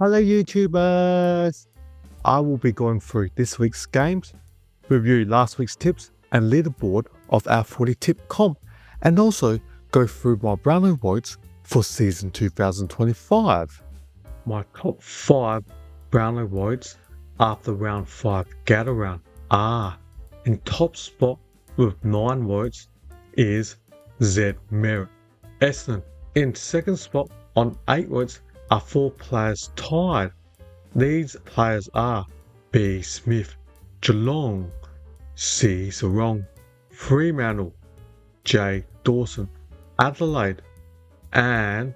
Hello YouTubers! I will be going through this week's games, review last week's tips and leaderboard of our footy tip comp, and also go through my Brownlow Votes for season 2025. My top 5 Brownlow Votes after round 5 gather round are: in top spot with 9 votes is Z Merritt. Essendon in second spot on 8 votes are 4 players tied. These players are B Smith, Geelong, C Sarong, Fremantle, J Dawson, Adelaide, and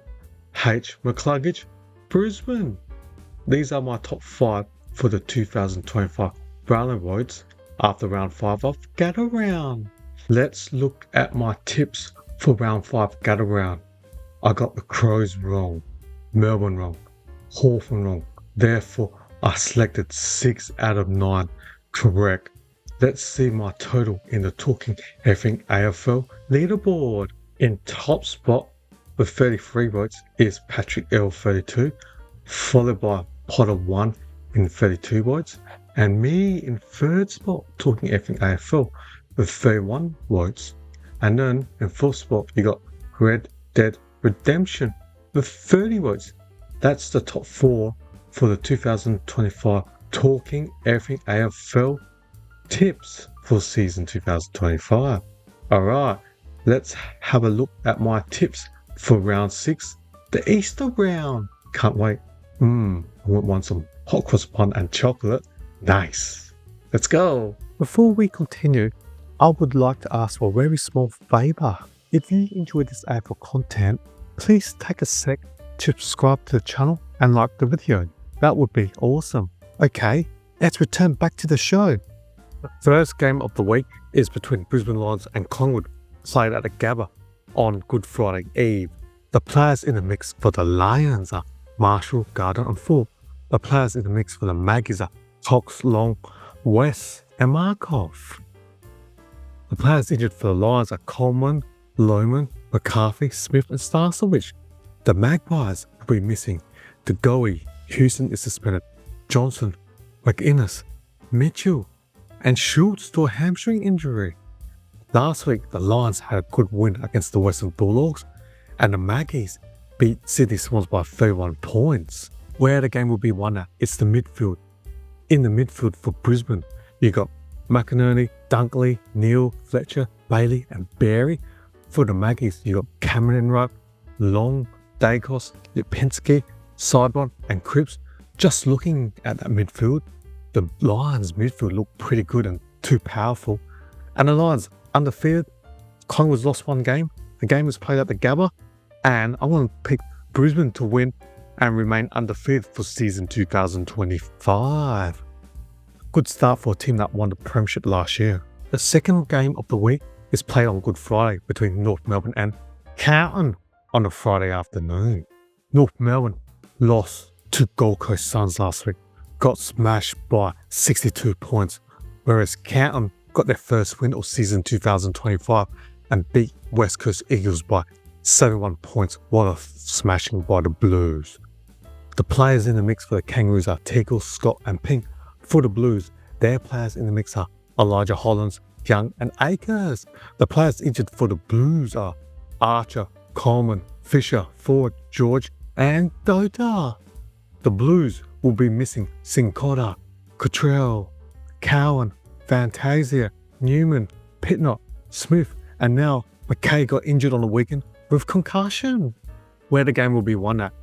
H McCluggage, Brisbane. These are my top 5 for the 2025 Brownlow Votes after round 5 of Gather Round. Let's look at my tips for round 5 Gather Round. I got the Crows wrong, Melbourne wrong, Hawthorn wrong. Therefore, I selected 6 out of 9 correct. Let's see my total in the Talking Effing AFL leaderboard. In top spot with 33 votes is Patrick L 32, followed by Potter 1 in 32 votes, and me in third spot, Talking Effing AFL, with 31 votes. And then in fourth spot, you got Red Dead Redemption with 30 votes. That's the top 4 for the 2025 Talking Effing AFL tips for season 2025. Alright, let's have a look at my tips for round 6, the Easter round. Can't wait. I want some hot cross bun and chocolate. Nice. Let's go. Before we continue, I would like to ask for a very small favour. If you enjoy this AFL content, please take a sec to subscribe to the channel and like the video. That would be awesome. Okay, let's return back to the show. The first game of the week is between Brisbane Lions and Collingwood, played at the Gabba on Good Friday Eve. The players in the mix for the Lions are Marshall, Gardner and Full. The players in the mix for the Maggies are Cox, Long, West and Markov. The players injured for the Lions are Coleman, Lohman, McCarthy, Smith and Starcevich. The Magpies will be missing DeGoey, Houston is suspended, Johnson, McInnes, Mitchell and Schultz to a hamstring injury. Last week, the Lions had a good win against the Western Bulldogs, and the Maggies beat Sydney Swans by 31 points. Where the game will be won at, it's the midfield. In the midfield for Brisbane, you got McInerney, Dunkley, Neal, Fletcher, Bailey and Berry. For the Maggies, you got Cameron Rupp, Long, Dacos, Lipinski, Sidebon and Cripps. Just looking at that midfield, the Lions midfield looked pretty good and too powerful. And the Lions undefeated. Collingwood's lost one game. The game was played at the Gabba, and I want to pick Brisbane to win and remain undefeated for season 2025. Good start for a team that won the premiership last year. The second game of the week is played on Good Friday between North Melbourne and Carlton on a Friday afternoon. North Melbourne lost to Gold Coast Suns last week, got smashed by 62 points, whereas Carlton got their first win of season 2025 and beat West Coast Eagles by 71 points, while a smashing by the Blues. The players in the mix for the Kangaroos are Teagle, Scott and Pink. For the Blues, their players in the mix are Elijah Hollins, Young and Akers. The players injured for the Blues are Archer, Coleman, Fisher, Ford, George and Dota. The Blues will be missing Sincotta, Cottrell, Cowan, Fantasia, Newman, Pitnott, Smith and now McKay got injured on the weekend with concussion. Where the game will be won at,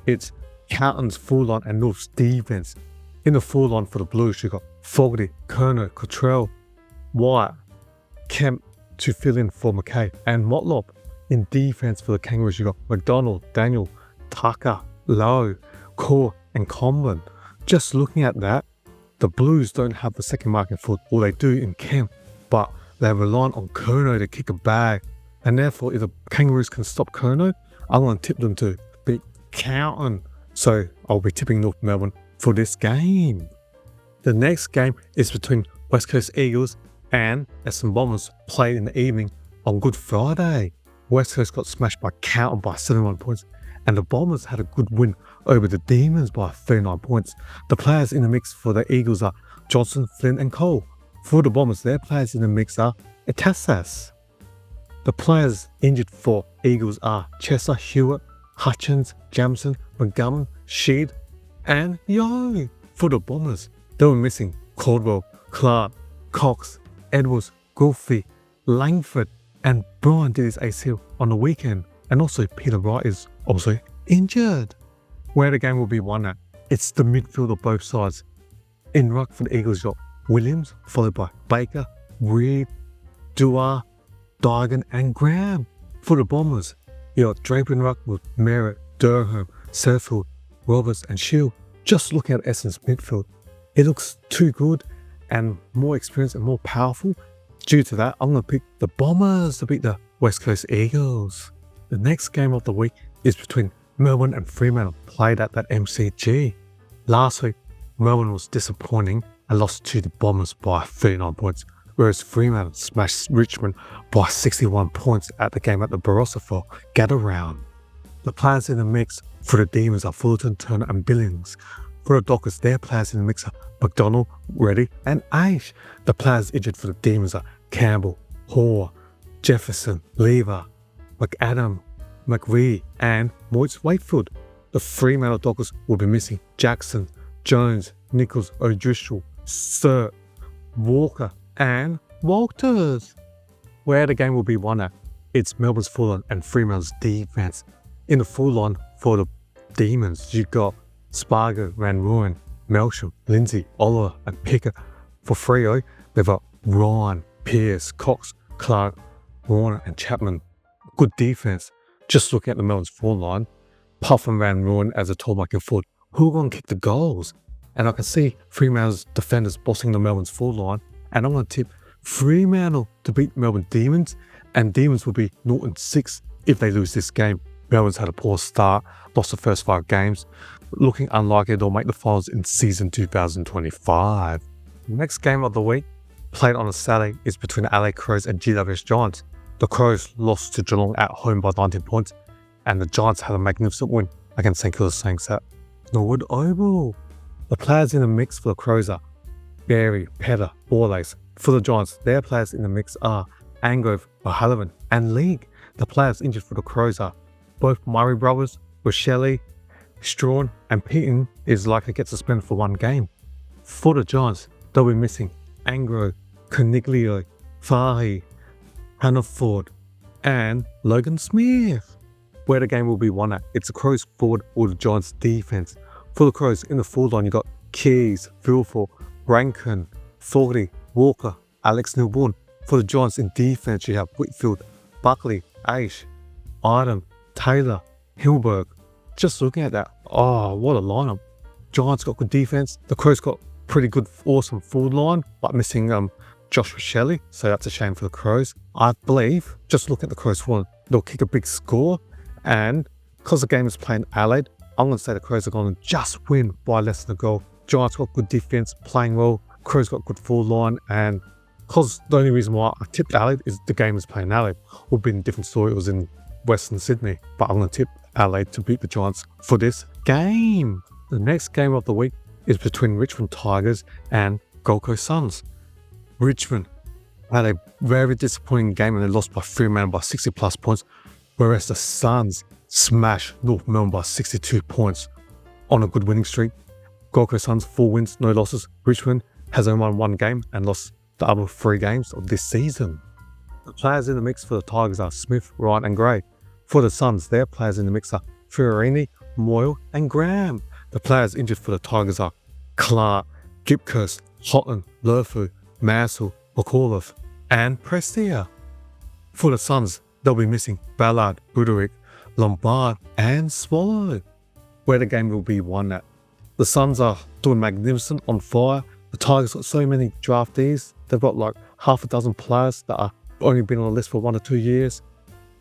it's Carlton's full line and North's defense. In the full line for the Blues, you got Fogarty, Kerner, Cottrell, Wyatt, Kemp to fill in for McKay and Motlop. In defense for the Kangaroos, you got McDonald, Daniel, Tucker, Lowe, Core and Conlon. Just looking at that, the Blues don't have the second marking foot, or they do in Kemp, but they're relying on Kerno to kick a bag. And therefore, if the Kangaroos can stop Kerno, I'm going to tip them to beat Carlton. So I'll be tipping North Melbourne for this game. The next game is between West Coast Eagles and Essendon Bombers, played in the evening on Good Friday. West Coast got smashed by Carlton by 71 points, and the Bombers had a good win over the Demons by 39 points. The players in the mix for the Eagles are Johnson, Flynn and Cole. For the Bombers, their players in the mix are Etassas. The players injured for Eagles are Chester, Hewitt, Hutchins, Jamson, Montgomery, Sheed and Yo. For the Bombers, they were missing Caldwell, Clark, Cox, Edwards, Golfy, Langford and Brian did his ACL on the weekend, and also Peter Wright is also injured. Where the game will be won at, it's the midfield of both sides. In ruck for the Eagles, you got Williams, followed by Baker, Reed, Dua, Digan and Graham. For the Bombers, you got Draper in ruck with Merritt, Durham, Surfield, Roberts and Shield. Just looking at Essendon's midfield, it looks too good and more experienced and more powerful. Due to that, I'm going to pick the Bombers to beat the West Coast Eagles. The next game of the week is between Melbourne and Fremantle, played at that MCG. Last week, Melbourne was disappointing and lost to the Bombers by 39 points, whereas Fremantle smashed Richmond by 61 points at the game at the Barossa for Gather Round. The players in the mix for the Demons are Fullerton, Turner and Billings. For the Dockers, their players in the mix are McDonald, Reddy and Aish. The players injured for the Demons are Campbell, Hoare, Jefferson, Lever, McAdam, McVie and Moitz Wakefield. The Fremantle Dockers will be missing Jackson, Jones, Nichols, O'Driscoll, Sir, Walker and Walters. Where the game will be won at, it's Melbourne's full line and Fremantle's defense. In the full line for the Demons, you've got Spargo, Van Rooyen, Melsham, Lindsay, Oliver and Picker. For Freo, they've got Ryan, Pearce, Cox, Clark, Warner and Chapman. Good defense. Just looking at the Melbourne's full line, Puff and Van Rooyen as a tall marking forward, who are going to kick the goals? And I can see Fremantle's defenders bossing the Melbourne's full line, and I'm going to tip Fremantle to beat Melbourne Demons, and Demons will be 0-6 if they lose this game. Melbourne's had a poor start, lost the first 5 games, looking unlikely they'll make the finals in season 2025. The next game of the week, played on a Saturday, is between the Adelaide Crows and GWS Giants. The Crows lost to Geelong at home by 19 points, and the Giants had a magnificent win against St Kilda Saints at Norwood Oval. The players in the mix for the Crows are Berry, Petter, Borlace. For the Giants, their players in the mix are Angrove, O'Halloran and League. The players injured for the Crows are both Murray brothers, Rochelle, Strawn and Peaton is likely to get suspended for 1 game. For the Giants, they'll be missing Angro, Coniglio, Fahy, Hannaford and Logan Smith. Where the game will be won at, it's the Crows forward or the Giants defense. For the Crows, in the forward line, you got Keys, Vilfor, Rankin, Thornty, Walker, Alex Nilborn. For the Giants in defense, you have Whitfield, Buckley, Aish, Idem, Taylor, Hilberg. Just looking at that, oh, what a lineup. Giants got good defense. The Crows got pretty good, awesome forward line, but missing Josh Rochelle, so that's a shame for the Crows. I believe, just look at the Crows forward, they'll kick a big score, and because the game is playing Adelaide, I'm going to say the Crows are going to just win by less than a goal. Giants got good defense, playing well. Crows got good forward line, and because the only reason why I tipped Adelaide is the game is playing Adelaide. Would have been a different story, it was in Western Sydney, but I'm going to tip Adelaide to beat the Giants for this game. The next game of the week is between Richmond Tigers and Gold Coast Suns. Richmond had a very disappointing game and they lost by Fremantle by 60 plus points, whereas the Suns smashed North Melbourne by 62 points on a good winning streak. Gold Coast Suns 4 wins, no losses. Richmond has only won 1 game and lost the other 3 games of this season. The players in the mix for the Tigers are Smith, Wright and Gray. For the Suns, their players in the mix are Fiorini, Moyle and Graham. The players injured for the Tigers are Clark, Gipkirst, Houghton, Lurfu, Massell, McAuliffe and Prestia. For the Suns, they'll be missing Ballard, Buderick, Lombard and Swallow. Where the game will be won at. The Suns are doing magnificent, on fire. The Tigers got so many draftees. They've got like half a dozen players that are only been on the list for 1 or 2 years.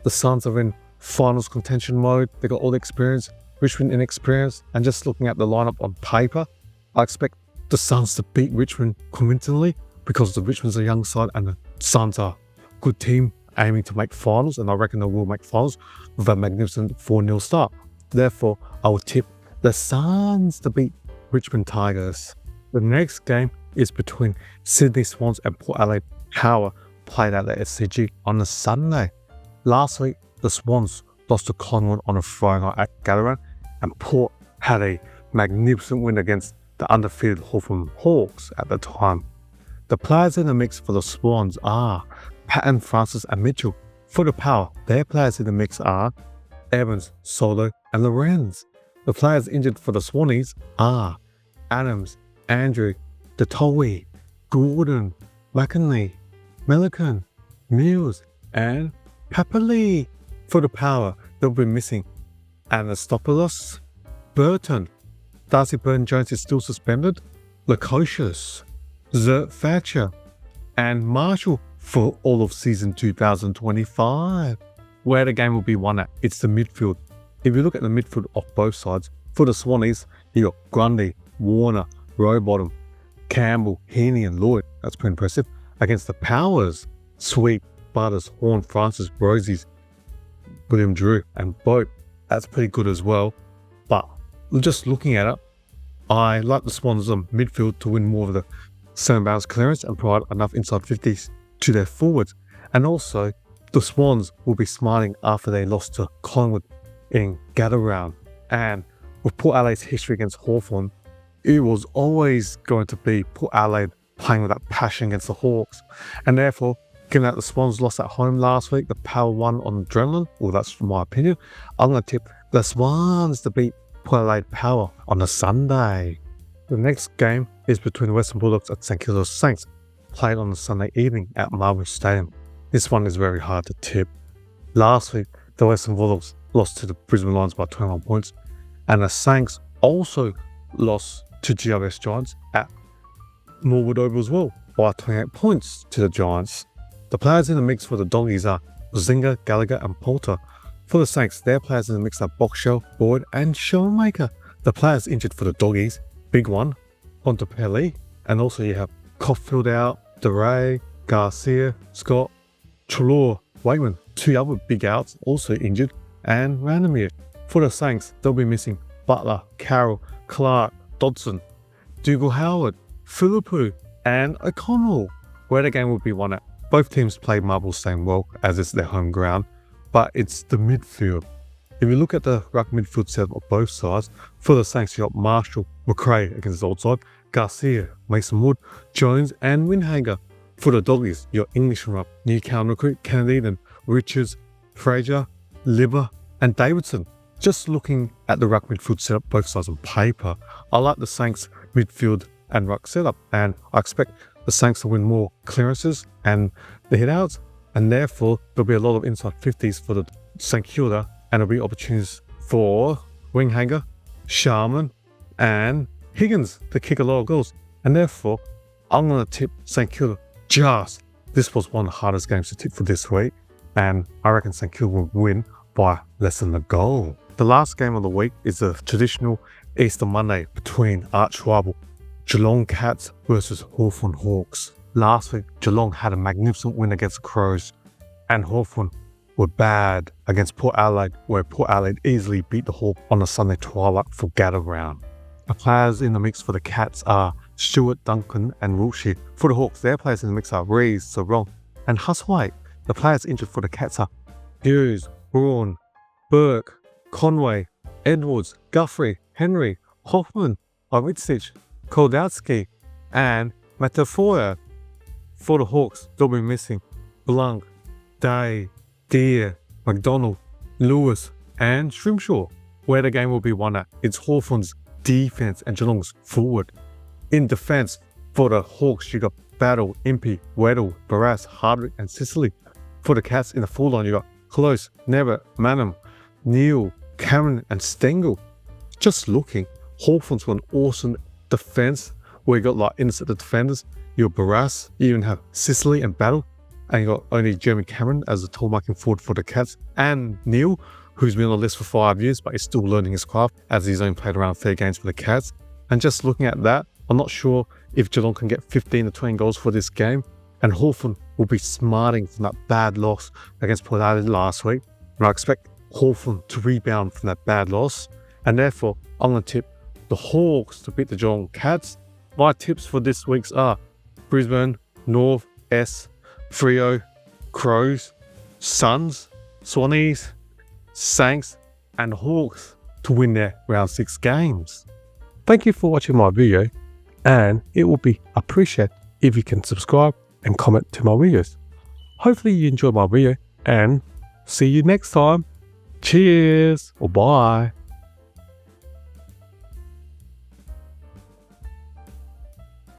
The Suns are in finals contention mode. They got all the experience. Richmond inexperienced. And just looking at the lineup on paper, I expect the Suns to beat Richmond convincingly because the Richmond's a young side and the Suns are a good team aiming to make finals, and I reckon they will make finals with a magnificent 4-0 start. Therefore, I will tip the Suns to beat Richmond Tigers. The next game is between Sydney Swans and Port Adelaide Power, played at the SCG on a Sunday. Last week, the Swans lost to Collingwood on a Friday night at Gallagher, and Port had a magnificent win against the undefeated Hawthorn Hawks at the time. The players in the mix for the Swans are Patton, Francis and Mitchell. For the Power, their players in the mix are Evans, Solo and Lorenz. The players injured for the Swannies are Adams, Andrew, Detoi, Gordon, McInerney, Melican, Mills and Papali. For the Power, they'll be missing Anastopoulos, Burton, Darcy Burton-Jones is still suspended, Lukosius, Zert Thatcher and Marshall for all of season 2025. Where the game will be won at, it's the midfield. If you look at the midfield of both sides, for the Swannies, you got Grundy, Warner, Rowbottom, Campbell, Heaney and Lloyd. That's pretty impressive. Against the Powers, Sweet, Butters, Horn, Francis, Brosies, William Drew and Boat. That's pretty good as well. But just looking at it, I like the Swans on midfield to win more of the 7 bounce clearance and provide enough inside 50s to their forwards. And also, the Swans will be smiling after they lost to Collingwood in Gather Round. And with Port Adelaide's history against Hawthorn, it was always going to be Port Adelaide playing with that passion against the Hawks. And therefore, given that the Swans lost at home last week, the Power won on adrenaline, well that's from my opinion, I'm going to tip the Swans to beat Port Adelaide Power on a Sunday. The next game is between the Western Bulldogs and St Kilda Saints, played on a Sunday evening at Melbourne Stadium. This one is very hard to tip. Last week, the Western Bulldogs lost to the Brisbane Lions by 21 points, and the Saints also lost to GWS Giants at Norwood Oval as well, by 28 points to the Giants. The players in the mix for the Doggies are Zinger, Gallagher and Poulter. For the Saints, their players in the mix are Boxshell, Boyd and Showmaker. The players injured for the Doggies, big one, Bontempelli, and also you have Caulfield out, DeRay, Garcia, Scott, Trelaw, Wakeman, 2 other big outs also injured, and Randomir. For the Saints, they'll be missing Butler, Carroll, Clark, Dodson, Dougal Howard, Philippou and O'Connell. Where the game will be won at. Both teams play Marble Stadium well as it's their home ground, but it's the midfield. If you look at the ruck midfield setup of both sides, for the Saints you got Marshall, McRae against his old side, Garcia, Mason Wood, Jones and Windhager. For the Doggies, you got English ruck, Newcastle recruit, Kennedy and Richards, Fraser, Libber and Davidson. Just looking at the ruck midfield setup both sides on paper, I like the Saints midfield and ruck setup, and I expect the Saints to win more clearances and the hit-outs, and therefore there'll be a lot of inside 50s for the St Kilda, and there'll be opportunities for Winghanger, Sharman and Higgins to kick a lot of goals, and therefore I'm going to tip St Kilda. This was one of the hardest games to tip for this week, and I reckon St Kilda will win by less than a goal. The last game of the week is the traditional Easter Monday between arch rival Geelong Cats versus Hawthorn Hawks. Last week, Geelong had a magnificent win against the Crows, and Hawthorn were bad against Port Adelaide, where Port Adelaide easily beat the Hawks on a Sunday twilight for Gather Round. The players in the mix for the Cats are Stewart, Duncan and Wiltshire. For the Hawks, their players in the mix are Rees, Sarong and Huswaite. The players injured for the Cats are Hughes, Braun, Burke, Conway, Edwards, Guthrie, Henry, Hoffman, Aritsich, Koldowski and Metaphora. For the Hawks, they'll be missing Blanc, Day, Deere, McDonald, Lewis and Shrimshaw. Where the game will be won at, it's Hawthorn's defense and Geelong's forward. In defense, for the Hawks, you got Battle, Impey, Weddle, Barras, Hardwick and Sicily. For the Cats in the full line, you got Close, Never, Manham, Neil, Cameron and Stengel. Just looking, Hawthorn's got an awesome defense where you got like innocent defenders. You got Barras, you even have Sicily and Battle, and you got only Jeremy Cameron as a tall marking forward for the Cats, and Neil, who's been on the list for 5 years but is still learning his craft as he's only played around 30 games for the Cats. And just looking at that, I'm not sure if Geelong can get 15 to 20 goals for this game, and Hawthorn will be smarting from that bad loss against Port Adelaide last week. And I expect Hawthorn to rebound from that bad loss, and therefore I'm going to tip the Hawks to beat the Geelong Cats. My tips for this week's are Brisbane, North, S, Freo, Crows, Suns, Swannies, Saints and Hawks to win their round 6 games. Thank you for watching my video, and it will be appreciated if you can subscribe and comment to my videos. Hopefully you enjoyed my video, and see you next time. Cheers or bye.